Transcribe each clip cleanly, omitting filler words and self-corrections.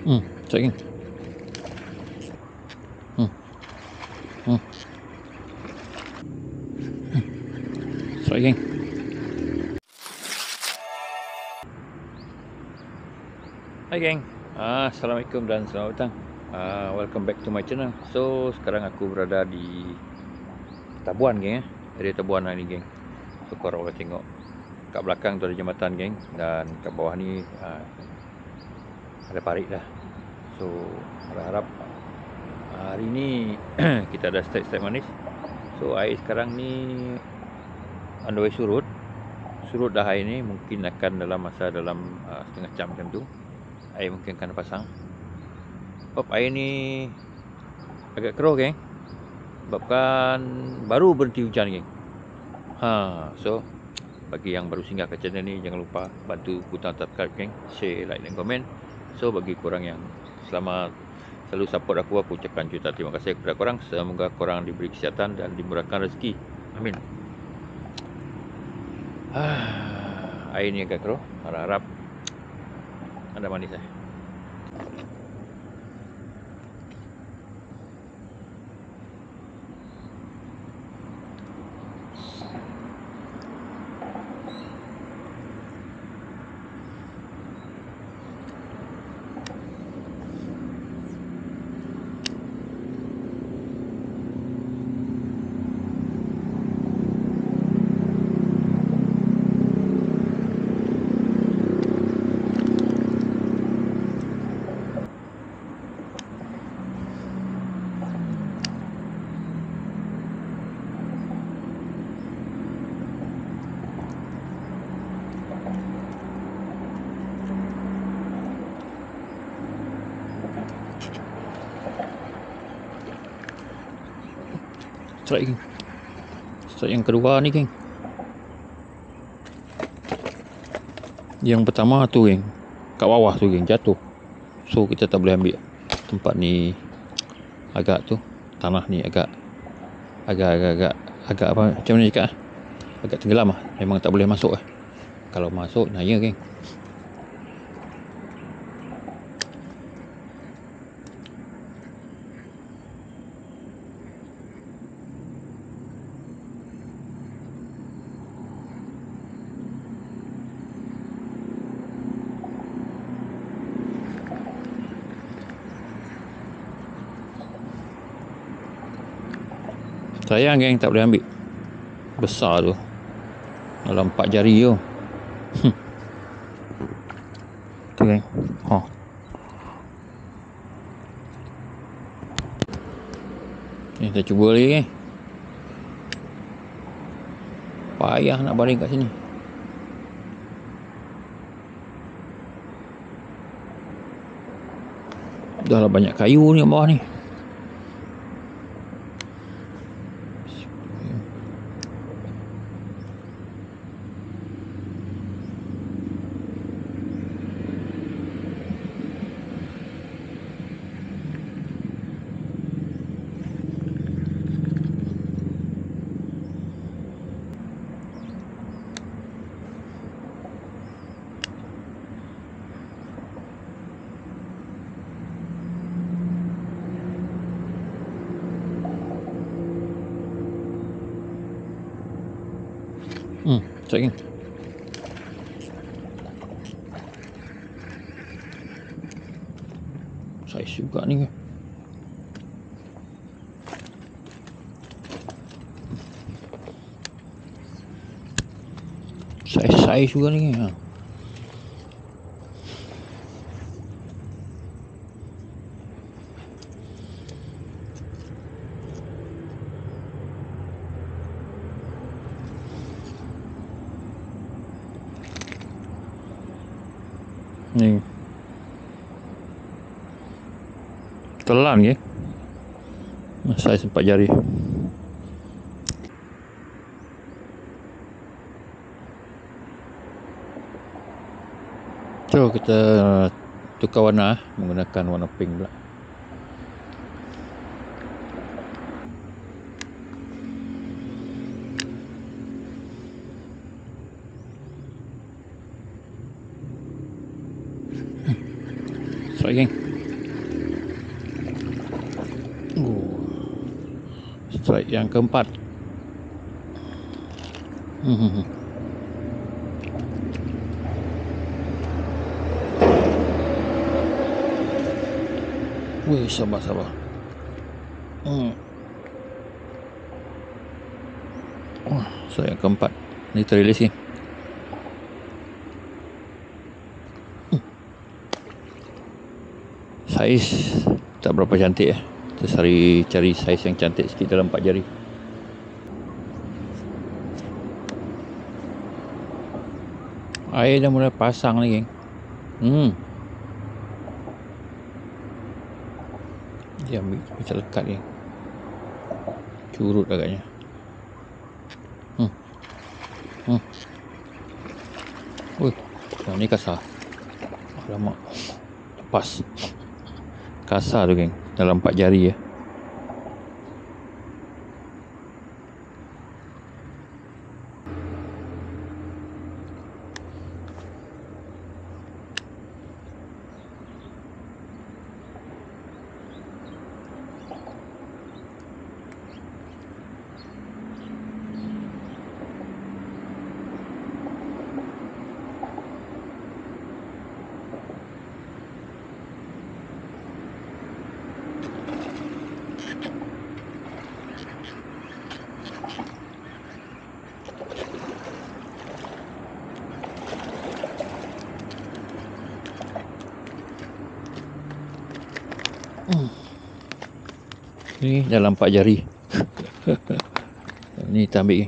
Sekejap geng. Hmm, hmm, Sekejap geng. Hai geng. Assalamualaikum dan selamat datang. Welcome back to my channel. So sekarang aku berada di Tabuan geng. Area Tabuan hari ni geng. So korang boleh tengok kat belakang tu ada jambatan geng, dan kat bawah ni ada parit dah. So harap hari ni kita ada step-step manis. So air sekarang ni on the way surut dah air ni, mungkin akan dalam setengah jam macam tu air mungkin akan pasang. Sebab air ni agak keruh geng, sebabkan baru berhenti hujan geng. So bagi yang baru singgah ke channel ni, jangan lupa bantu butang subscribe geng, share, like dan komen. So bagi korang yang selalu support aku ucapkan juta terima kasih kepada korang. Semoga korang diberi kesihatan dan dimurahkan rezeki, amin. Air ni agak keruh, harap ada manis . Strike geng. Strike yang kedua ni geng. Yang pertama tu geng, kat bawah tu geng, jatuh. So kita tak boleh ambil. Tempat ni agak tu, tanah ni agak apa, macam mana cakap, agak tenggelam . Memang tak boleh masuk . Kalau masuk naya geng. Sayang geng, tak boleh ambil. Besar tu, dalam 4 jari tu. Tu geng. Ni kita cuba lagi geng. Payah nak baring kat sini. Dah lah banyak kayu ni kat bawah ni. Sekejap geng. Saiz juga ni geng. Saiz juga ni geng. Ni telan geng. Saiz 4 jari. So kita tukar warna menggunakan warna pink pula. Strike geng. Strike yang keempat. Wih, sabar. Strike yang keempat. Ni terilis ni. Saiz tak berapa cantik ya. Kita cari saiz yang cantik sikit dalam 4 jari. Air dah mula pasang ni, geng. Dia ambil macam lekat ni. Curut agaknya. Yang ni kasar. Alamak. Lepas. Kasar tu, geng. Dalam 4 jari ya. Ni dalam 4 jari. Ni kita ambil.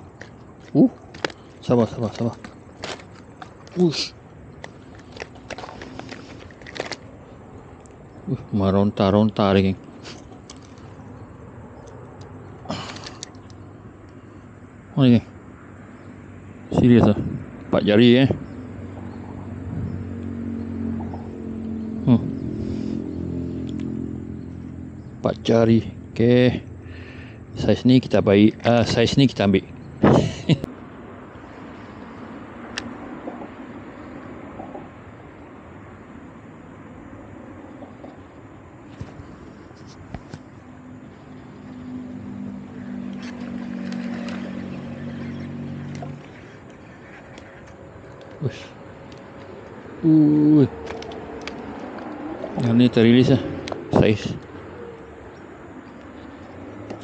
Sabar. Meronta-ronta lagi. Ni. Serius lah. 4 jari 4 jari. Okey. Saiz ni kita baik. Saiz ni kita ambil. Yang ni terilis lah.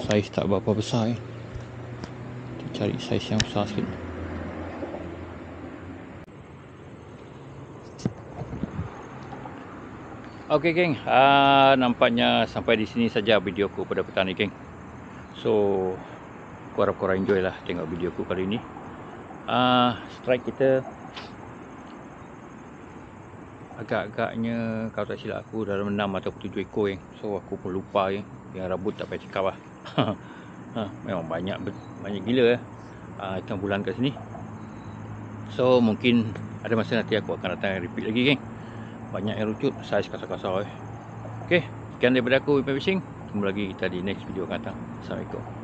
Saiz tak berapa besar Kita cari saiz yang besar sikit. Okey, geng. Nampaknya sampai di sini saja video aku pada petang ni, geng. So, aku harap korang enjoy lah tengok video aku kali ni. Strike kita agak-agaknya, kalau tak silap aku, dalam 6 atau 7 ekor, geng. So, aku pun lupa, geng. Yang rambut tak payah cakap lah. Memang banyak gila ikan bulan kat sini. So, mungkin ada masa nanti aku akan datang repeat lagi, geng. Banyak yang lucut, saiz kasar-kasar. Okey, sekian daripada aku, Wipan Fishing. Jumpa lagi kita di next video akan datang. Assalamualaikum.